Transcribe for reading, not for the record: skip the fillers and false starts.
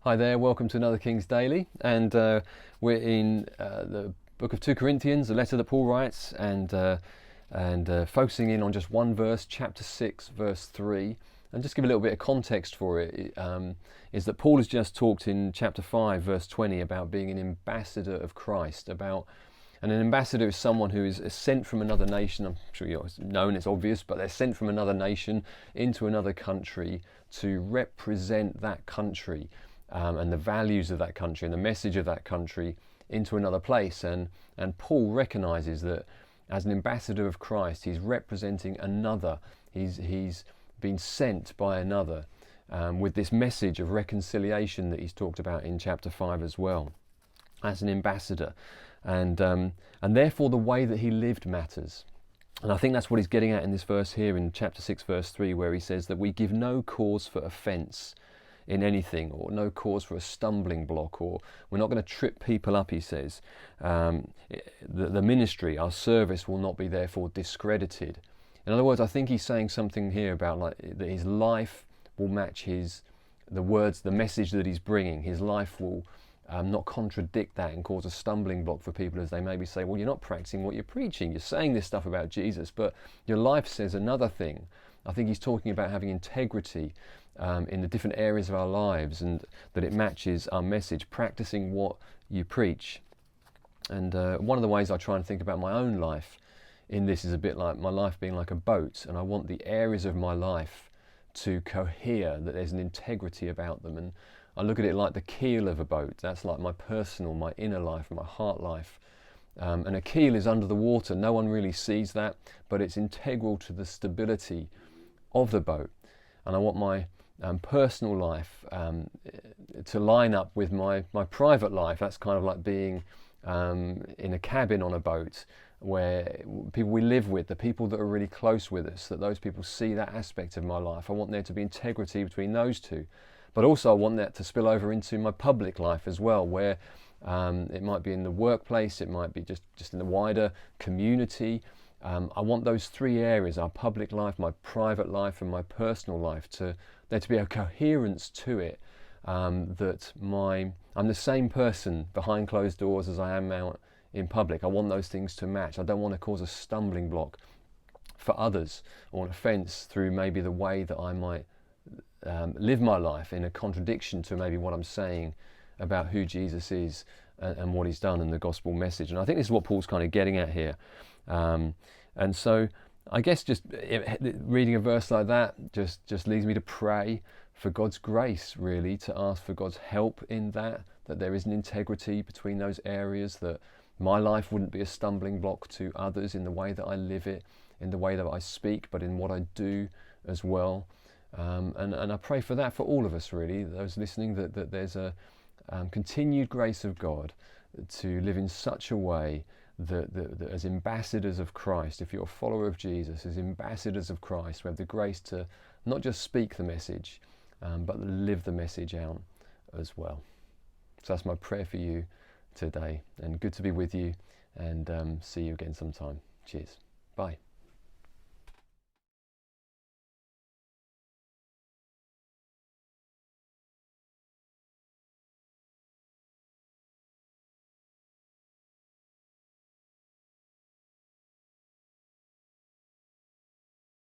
Hi there, welcome to another King's Daily, and we're in the book of 2 Corinthians, a letter that Paul writes, and focusing in on just one verse, chapter 6, verse 3. And just give a little bit of context for it, is that Paul has just talked in chapter 5, verse 20, about being an ambassador of Christ, and an ambassador is someone who is sent from another nation. I'm sure you know, and it's obvious, but they're sent from another nation into another country to represent that country. And the values of that country and the message of that country into another place. And Paul recognizes that as an ambassador of Christ, he's representing another. He's been sent by another with this message of reconciliation that he's talked about in chapter 5 as well, as an ambassador. And therefore the way that he lived matters. And I think that's what he's getting at in this verse here in chapter 6, verse 3, where he says that we give no cause for offence in anything, or no cause for a stumbling block, or we're not going to trip people up, he says. The ministry, our service, will not be therefore discredited. In other words, I think he's saying something here about that his life will match the words, the message that he's bringing. His life will not contradict that and cause a stumbling block for people, as they maybe say, well, you're not practicing what you're preaching. You're saying this stuff about Jesus, but your life says another thing. I think he's talking about having integrity in the different areas of our lives, and that it matches our message, practicing what you preach. And one of the ways I try and think about my own life in this is a bit like my life being like a boat, and I want the areas of my life to cohere, that there's an integrity about them. And I look at it like the keel of a boat. That's like my personal, my inner life, my heart life. And a keel is under the water. No one really sees that, but it's integral to the stability of the boat. And I want my personal life to line up with my private life. That's kind of like being in a cabin on a boat, where people we live with, the people that are really close with us, that those people see that aspect of my life. I want there to be integrity between those two. But also I want that to spill over into my public life as well, where it might be in the workplace, it might be just in the wider community. I want those three areas, our public life, my private life, and my personal life, there to be a coherence to it, that I'm the same person behind closed doors as I am out in public. I want those things to match. I don't want to cause a stumbling block for others, or an offence through maybe the way that I might live my life in a contradiction to maybe what I'm saying about who Jesus is and what he's done and the gospel message. And I think this is what Paul's kind of getting at here. And so I guess just reading a verse like that just leads me to pray for God's grace, really, to ask for God's help in that there is an integrity between those areas, that my life wouldn't be a stumbling block to others in the way that I live it, in the way that I speak, but in what I do as well. And I pray for that for all of us, really, those listening, that there's a continued grace of God to live in such a way that as ambassadors of Christ, if you're a follower of Jesus, as ambassadors of Christ, we have the grace to not just speak the message, but live the message out as well. So that's my prayer for you today, and good to be with you, and see you again sometime. Cheers. Bye.